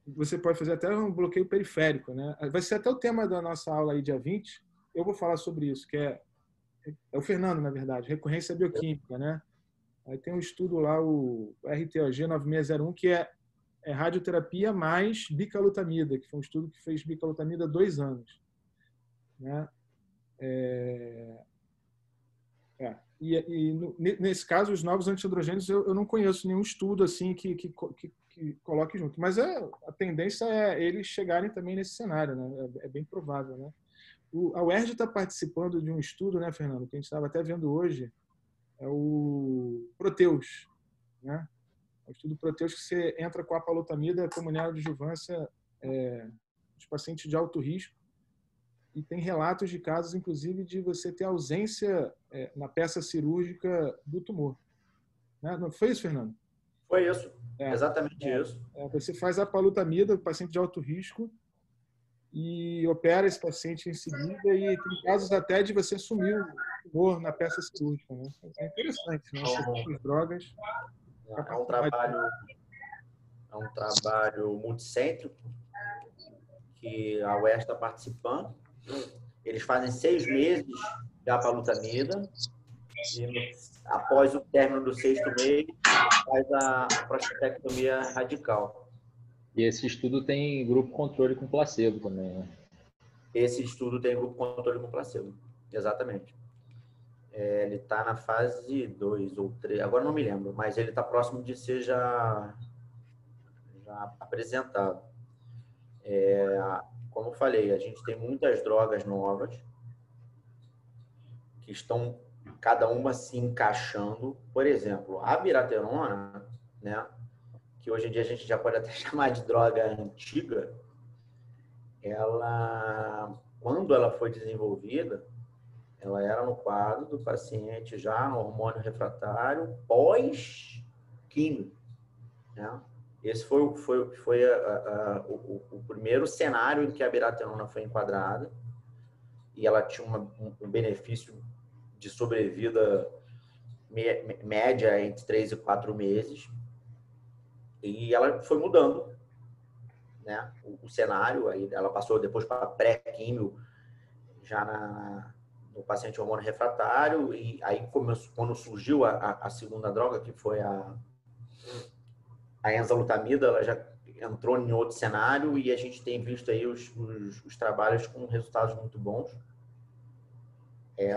Você pode fazer até um bloqueio periférico, né? Vai ser até o tema da nossa aula aí, dia 20. Eu vou falar sobre isso, que é o Fernando, na verdade, recorrência bioquímica, né? Aí tem um estudo lá, o RTOG 9601, que é radioterapia mais bicalutamida, que foi um estudo que fez bicalutamida 2 anos, né? Nesse caso, os novos antiandrogênios, eu não conheço nenhum estudo assim que coloque junto, mas a tendência é eles chegarem também nesse cenário, né? É bem provável, né? A UERJ está participando de um estudo, né, Fernando, que a gente estava até vendo hoje, é o Proteus, né? O estudo Proteus, que você entra com a apalutamida como neoadjuvância os pacientes de alto risco, e tem relatos de casos, inclusive, de você ter ausência na peça cirúrgica do tumor. Né? Não foi isso, Fernando? Foi isso, exatamente isso. Você faz a apalutamida do paciente de alto risco e opera esse paciente em seguida, e tem casos até de você assumir o tumor na peça cirúrgica. Né? É interessante, né? Essas drogas. É um trabalho multicêntrico que a UERJ está participando. Eles fazem 6 meses de apalutamida e, após o término do 6º mês, faz a prostatectomia radical. E esse estudo tem grupo controle com placebo também, né? Esse estudo tem grupo controle com placebo, exatamente. Ele está na fase 2 ou 3, agora não me lembro, mas ele está próximo de ser já apresentado. Como eu falei, a gente tem muitas drogas novas que estão cada uma se encaixando. Por exemplo, a abiraterona, né, que hoje em dia a gente já pode até chamar de droga antiga, quando ela foi desenvolvida, ela era no quadro do paciente já no hormônio refratário pós-químio, né? Esse foi o primeiro cenário em que a abiraterona foi enquadrada, e ela tinha um benefício de sobrevida média entre 3 e 4 meses, e ela foi mudando, né, o cenário. Aí ela passou depois para pré-químio, já no paciente hormônio refratário, e aí quando surgiu a segunda droga, que foi a enzalutamida, ela já entrou em outro cenário, e a gente tem visto aí os trabalhos com resultados muito bons.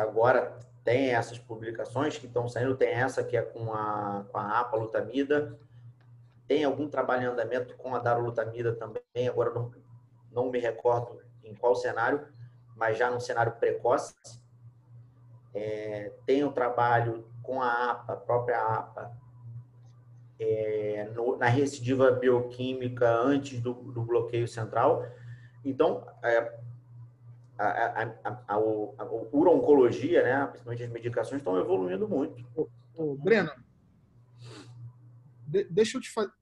Agora tem essas publicações que estão saindo, tem essa que é com a apalutamida, tem algum trabalho em andamento com a darolutamida também, agora não me recordo em qual cenário, mas já no cenário precoce. Tem um trabalho com a própria APA, na recidiva bioquímica antes do bloqueio central. Então, a uro-oncologia, né, principalmente as medicações, estão evoluindo muito. Breno, deixa eu te fazer.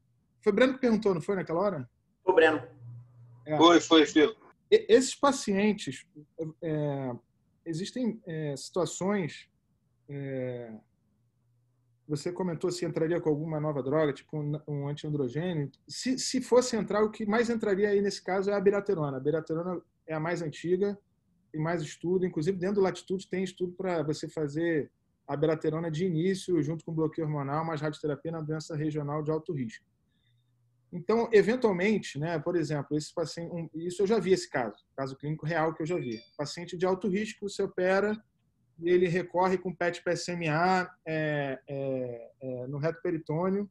Foi o Breno que perguntou, não foi naquela hora? Foi o Breno. Foi, Fio. Esses pacientes, existem situações. Você comentou se entraria com alguma nova droga, tipo um antiandrogênio. Se fosse entrar, o que mais entraria aí nesse caso é a abiraterona. A abiraterona é a mais antiga, tem mais estudo. Inclusive, dentro do Latitude, tem estudo para você fazer a abiraterona de início, junto com bloqueio hormonal, mais radioterapia na doença regional de alto risco. Então, eventualmente, né, por exemplo, esse paciente, isso eu já vi esse caso clínico real que eu já vi. Paciente de alto risco, você opera e ele recorre com PET-PSMA no reto peritônio,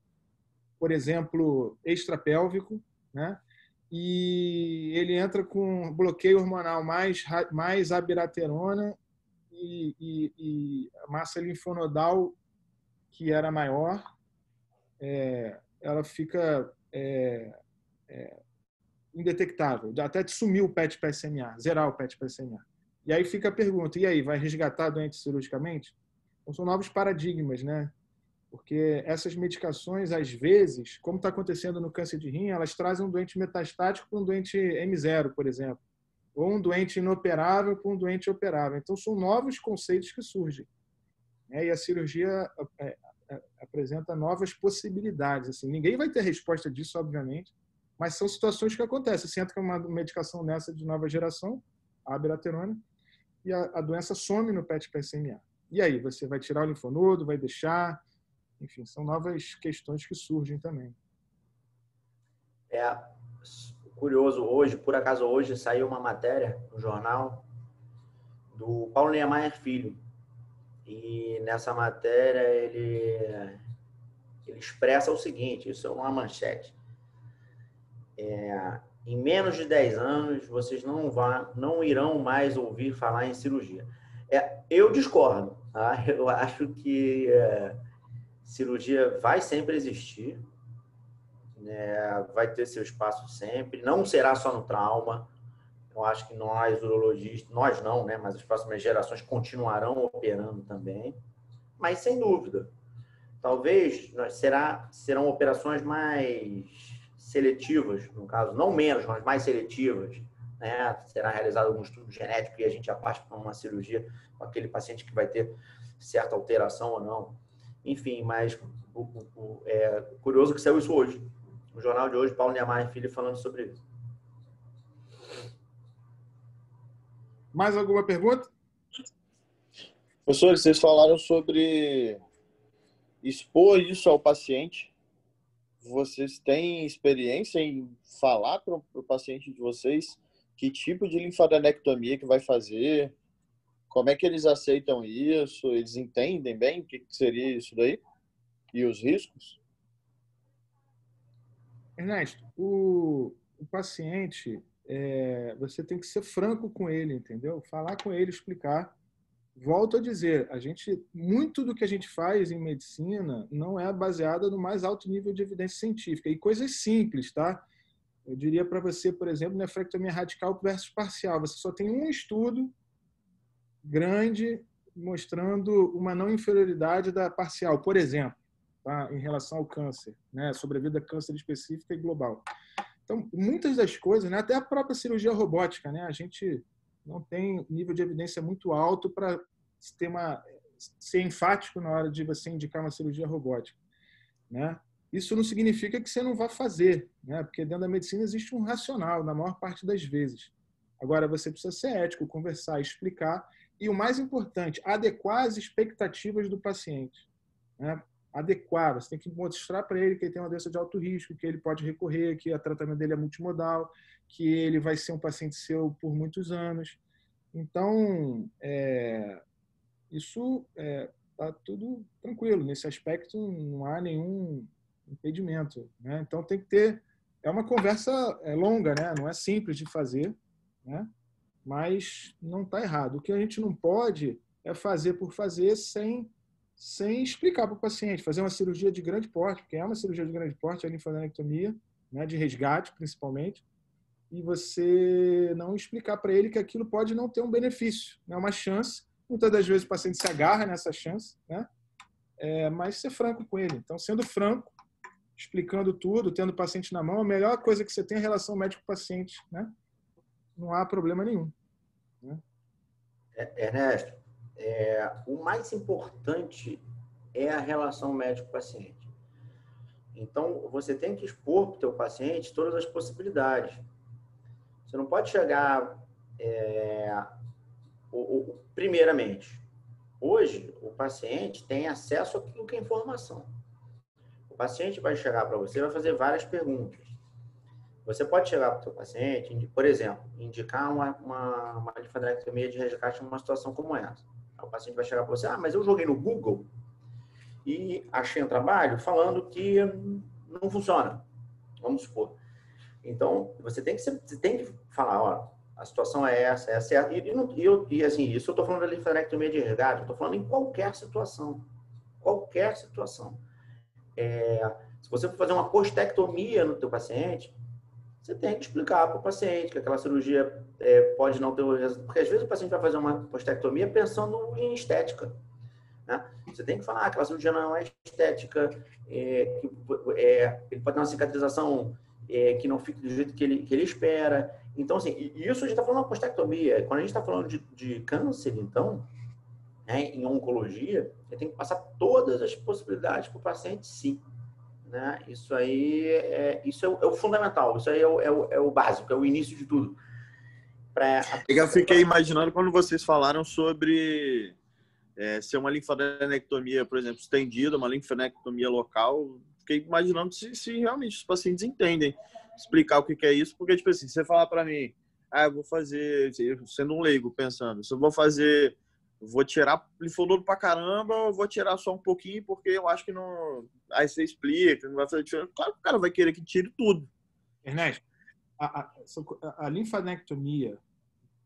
por exemplo, extrapélvico, né? E ele entra com bloqueio hormonal mais abiraterona e a massa linfonodal, que era maior, ela fica indetectável, até de sumir o PET-PSMA, zerar o PET-PSMA. E aí fica a pergunta, e aí, vai resgatar doente cirurgicamente? Então, são novos paradigmas, né? Porque essas medicações, às vezes, como está acontecendo no câncer de rim, elas trazem um doente metastático para um doente M0, por exemplo, ou um doente inoperável para um doente operável. Então, são novos conceitos que surgem. E a cirurgia apresenta novas possibilidades. Assim, ninguém vai ter resposta disso, obviamente, mas são situações que acontecem. Você entra com uma medicação dessa de nova geração, a abiraterona, e a doença some no PET-PSMA. E aí, você vai tirar o linfonodo, vai deixar... Enfim, são novas questões que surgem também. Curioso, por acaso hoje saiu uma matéria no jornal do Paulo Niemeyer Filho. E nessa matéria ele expressa o seguinte, isso é uma manchete. Em menos de 10 anos, vocês não irão mais ouvir falar em cirurgia. Eu discordo. Tá? Eu acho que cirurgia vai sempre existir, vai ter seu espaço sempre, não será só no trauma. Eu acho que nós, urologistas, nós não, né? Mas as próximas gerações continuarão operando também. Mas, sem dúvida, talvez serão operações mais seletivas, no caso, não menos, mas mais seletivas, né? Será realizado algum estudo genético e a gente já parte para uma cirurgia com aquele paciente que vai ter certa alteração ou não. Enfim, mas é curioso que saiu isso hoje. No jornal de hoje, Paulo Niemeyer Filho falando sobre isso. Mais alguma pergunta? Professores, vocês falaram sobre expor isso ao paciente. Vocês têm experiência em falar para o paciente de vocês que tipo de linfadenectomia que vai fazer? Como é que eles aceitam isso? Eles entendem bem o que seria isso daí? E os riscos? Ernesto, o paciente, você tem que ser franco com ele, entendeu? Falar com ele, explicar. Volto a dizer, muito do que a gente faz em medicina não é baseado no mais alto nível de evidência científica. E coisas simples, tá? Eu diria para você, por exemplo, nefrectomia radical versus parcial. Você só tem um estudo grande mostrando uma não inferioridade da parcial, por exemplo, tá? Em relação ao câncer, né? Sobrevida a câncer específica e global. Então, muitas das coisas, né? Até a própria cirurgia robótica, né? A gente não tem nível de evidência muito alto para ser enfático na hora de você indicar uma cirurgia robótica, né? Isso não significa que você não vá fazer, né? Porque dentro da medicina existe um racional, na maior parte das vezes. Agora, você precisa ser ético, conversar, explicar e, o mais importante, adequar as expectativas do paciente, né? Adequar, você tem que mostrar para ele que ele tem uma doença de alto risco, que ele pode recorrer, que o tratamento dele é multimodal, que ele vai ser um paciente seu por muitos anos. Então, isso está tudo tranquilo. Nesse aspecto, não há nenhum impedimento, né? Então, tem que ter... É uma conversa longa, né? Não é simples de fazer, né? Mas não está errado. O que a gente não pode é fazer por fazer sem explicar para o paciente. Fazer uma cirurgia de grande porte, porque é uma cirurgia de grande porte, a linfadenectomia, né? De resgate, principalmente, e você não explicar para ele que aquilo pode não ter um benefício, é uma chance. Muitas das vezes o paciente se agarra nessa chance, né? Mas ser franco com ele. Então, sendo franco, explicando tudo, tendo o paciente na mão, a melhor coisa que você tem é a relação médico-paciente, né? Não há problema nenhum, né? Ernesto, o mais importante é a relação médico-paciente. Então, você tem que expor para o teu paciente todas as possibilidades. Você não pode chegar... primeiramente, hoje, o paciente tem acesso àquilo que é informação. O paciente vai chegar para você e vai fazer várias perguntas. Você pode chegar para o seu paciente, por exemplo, indicar uma linfadenectomia de resgate numa situação como essa. O paciente vai chegar para você, mas eu joguei no Google e achei um trabalho falando que não funciona, vamos supor. Então, você tem que falar, ó, a situação é essa. E assim, isso eu estou falando da linfadenectomia de resgate, eu estou falando em qualquer situação. Qualquer situação. Se você for fazer uma postectomia no teu paciente, você tem que explicar para o paciente que aquela cirurgia pode não ter o resultado. Porque às vezes o paciente vai fazer uma postectomia pensando em estética, né? Você tem que falar que aquela cirurgia não é estética, ele pode ter uma cicatrização que não fique do jeito que ele espera. Então, assim, isso a gente está falando de postectomia. Quando a gente está falando de câncer, então, né, em oncologia, você tem que passar todas as possibilidades para o paciente, sim. Né? Isso aí isso é o fundamental, isso aí é o básico, é o início de tudo. Eu fiquei imaginando quando vocês falaram sobre ser uma linfadenectomia, por exemplo, estendida, uma linfadenectomia local. Fiquei imaginando se realmente os pacientes entendem explicar o que é isso, porque, tipo assim, você falar para mim, eu vou fazer, sendo um leigo, pensando, se eu vou tirar linfonodo pra caramba, ou vou tirar só um pouquinho, porque eu acho que não... Aí você explica, não vai fazer diferença. Claro que o cara vai querer que tire tudo. Ernesto, a linfadenectomia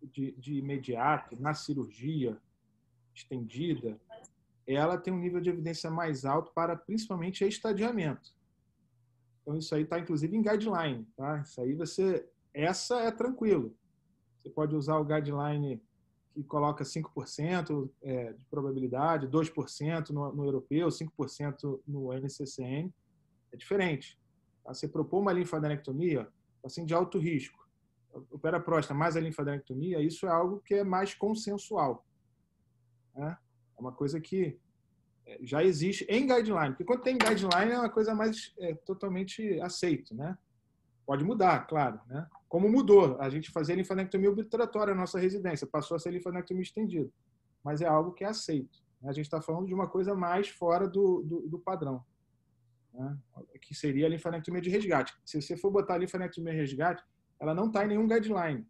de imediato, na cirurgia estendida, ela tem um nível de evidência mais alto para, principalmente, estadiamento. Então, isso aí está, inclusive, em guideline. Tá? Isso aí essa é tranquilo. Você pode usar o guideline que coloca 5% de probabilidade, 2% no europeu, 5% no NCCN. É diferente. Tá? Você propor uma linfadenectomia, assim, de alto risco, opera a próstata mais a linfadenectomia, isso é algo que é mais consensual. Né? É uma coisa que já existe em guideline. Porque quando tem guideline é uma coisa mais totalmente aceito. Né? Pode mudar, claro. Né? Como mudou. A gente fazia linfadenectomia obturatória na nossa residência, passou a ser linfadenectomia estendida. Mas é algo que é aceito. Né? A gente está falando de uma coisa mais fora do padrão. Né? Que seria a linfadenectomia de resgate. Se você for botar a linfadenectomia de resgate, ela não está em nenhum guideline.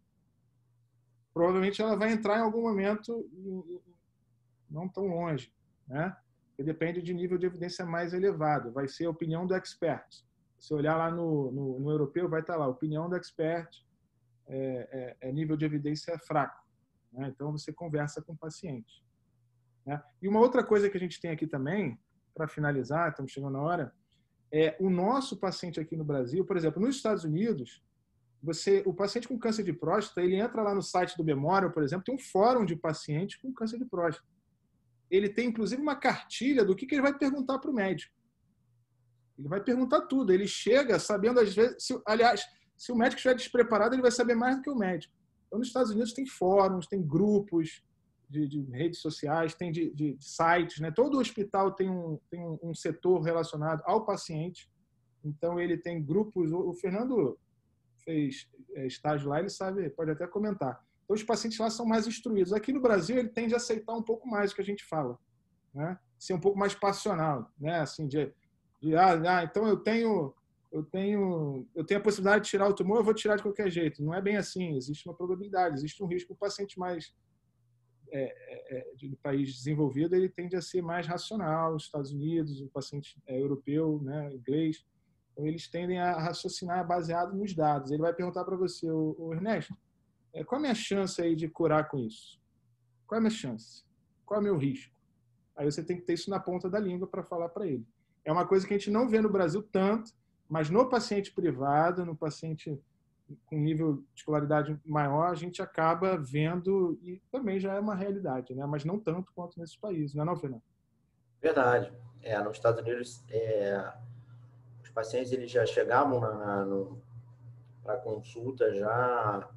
Provavelmente ela vai entrar em algum momento não tão longe. Né? Porque depende de nível de evidência mais elevado. Vai ser a opinião do expert. Se olhar lá no europeu, vai estar lá, opinião do expert, nível de evidência fraco. Né? Então, você conversa com o paciente. Né? E uma outra coisa que a gente tem aqui também, para finalizar, estamos chegando na hora, o nosso paciente aqui no Brasil, por exemplo, nos Estados Unidos, o paciente com câncer de próstata, ele entra lá no site do Memorial, por exemplo, tem um fórum de pacientes com câncer de próstata. Ele tem, inclusive, uma cartilha do que ele vai perguntar para o médico. Ele vai perguntar tudo. Ele chega sabendo, às vezes... Se o médico estiver despreparado, ele vai saber mais do que o médico. Então, nos Estados Unidos tem fóruns, tem grupos de redes sociais, tem de sites. Né? Todo hospital tem um setor relacionado ao paciente. Então, ele tem grupos... O Fernando fez estágio lá, ele sabe, pode até comentar. Então, os pacientes lá são mais instruídos. Aqui no Brasil, ele tende a aceitar um pouco mais o que a gente fala. Né? Ser um pouco mais passional. Né? Assim, então eu tenho a possibilidade de tirar o tumor, eu vou tirar de qualquer jeito. Não é bem assim. Existe uma probabilidade, existe um risco. O paciente mais de país desenvolvido, ele tende a ser mais racional. Os Estados Unidos, o paciente europeu, né, inglês, então, eles tendem a raciocinar baseado nos dados. Ele vai perguntar para você, o Ernesto, qual é a minha chance aí de curar com isso? Qual é a minha chance? Qual é o meu risco? Aí você tem que ter isso na ponta da língua para falar para ele. É uma coisa que a gente não vê no Brasil tanto, mas no paciente privado, no paciente com nível de escolaridade maior, a gente acaba vendo, e também já é uma realidade, né? Mas não tanto quanto nesses países, não é não, Fernando? Verdade. Nos Estados Unidos, os pacientes eles já chegavam para consulta já...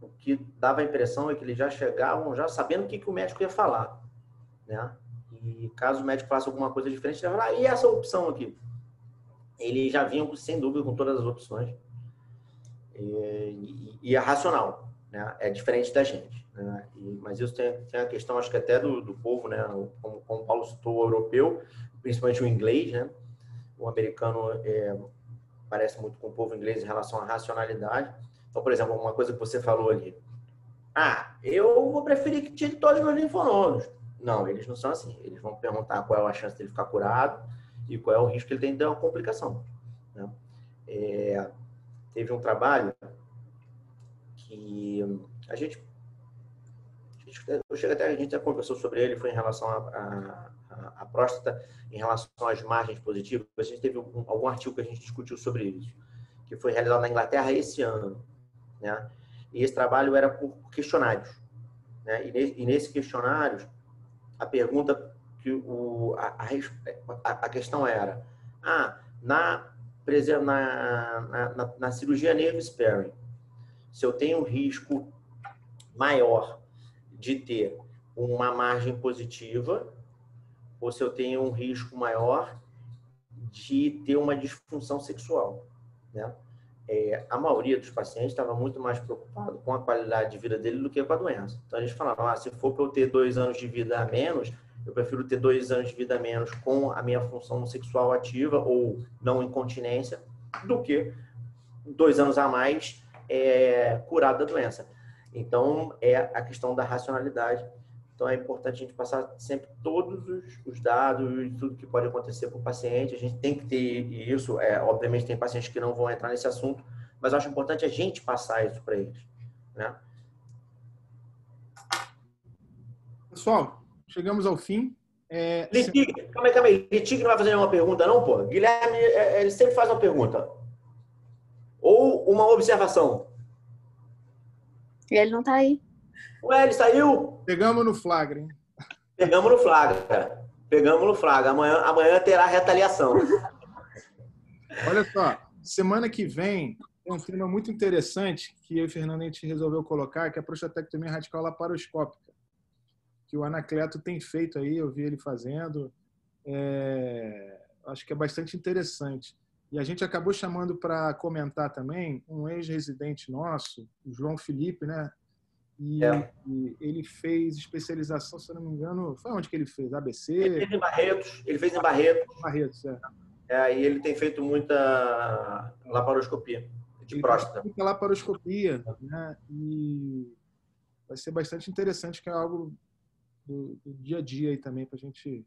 o que dava a impressão é que eles já chegavam já sabendo o que o médico ia falar, né? E caso o médico faça alguma coisa diferente, ele vai falar, e essa opção aqui? Eles já vinham, sem dúvida, com todas as opções. E é racional, né? É diferente da gente. Né? Mas isso tem a questão, acho que até do povo, né? Como o Paulo citou, o europeu, principalmente o inglês, né? O americano parece muito com o povo inglês em relação à racionalidade. Então, por exemplo, uma coisa que você falou ali. Eu vou preferir que tire todos os meus linfonodos. Não, eles não são assim. Eles vão perguntar qual é a chance dele ficar curado e qual é o risco que ele tem de ter uma complicação. Né? Teve um trabalho que a gente até conversou sobre ele, foi em relação à próstata, em relação às margens positivas. A gente teve algum artigo que a gente discutiu sobre isso, que foi realizado na Inglaterra esse ano. Né? E esse trabalho era por questionários. Né? E nesse questionário, a pergunta, a questão era, na cirurgia nerve sparing, se eu tenho um risco maior de ter uma margem positiva ou se eu tenho um risco maior de ter uma disfunção sexual, né? A maioria dos pacientes estava muito mais preocupado com a qualidade de vida dele do que com a doença. Então, a gente falava, se for para eu ter 2 anos de vida a menos, eu prefiro ter 2 anos de vida a menos com a minha função sexual ativa ou não incontinência, do que 2 anos a mais curado da doença. Então, é a questão da racionalidade. Então, é importante a gente passar sempre todos os dados e tudo que pode acontecer para o paciente. A gente tem que ter isso. Obviamente, tem pacientes que não vão entrar nesse assunto, mas eu acho importante a gente passar isso para eles. Né? Pessoal, chegamos ao fim. Litig, calma aí. Litig não vai fazer nenhuma pergunta, não, pô? Guilherme, ele sempre faz uma pergunta. Ou uma observação. Ele não tá aí. Ué, ele saiu? Pegamos no flagra, hein? Pegamos no flagra. Amanhã terá retaliação. Olha só, semana que vem tem um tema muito interessante que eu e o Fernando a gente resolveu colocar, que é a prostatectomia radical laparoscópica, que o Anacleto tem feito aí, eu vi ele fazendo. Acho que é bastante interessante. E a gente acabou chamando para comentar também um ex-residente nosso, o João Felipe, né? E ele fez especialização, se eu não me engano, foi onde que ele fez? ABC? Ele fez em Barretos. Barretos, E ele tem feito muita laparoscopia de próstata. Muita laparoscopia, né? E vai ser bastante interessante, que é algo do dia a dia aí também, para a gente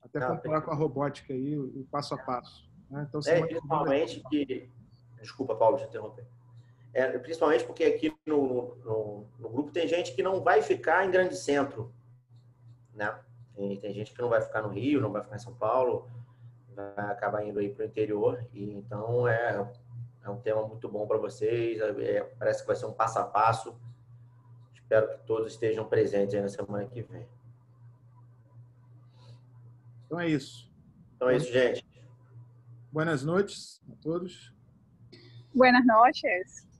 até comparar com a robótica aí, o passo a passo. Né? Então, principalmente que... Desculpa, Paulo, te interromper. Principalmente porque aqui no grupo tem gente que não vai ficar em grande centro, né? Tem gente que não vai ficar no Rio, não vai ficar em São Paulo, vai acabar indo aí para o interior. E então é um tema muito bom para vocês. Parece que vai ser um passo a passo. Espero que todos estejam presentes aí na semana que vem. Então é isso. Gente. Boas noites a todos. Buenas noches.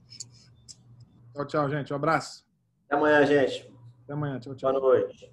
Tchau, gente. Um abraço. Até amanhã, gente. Até amanhã. Tchau. Boa noite.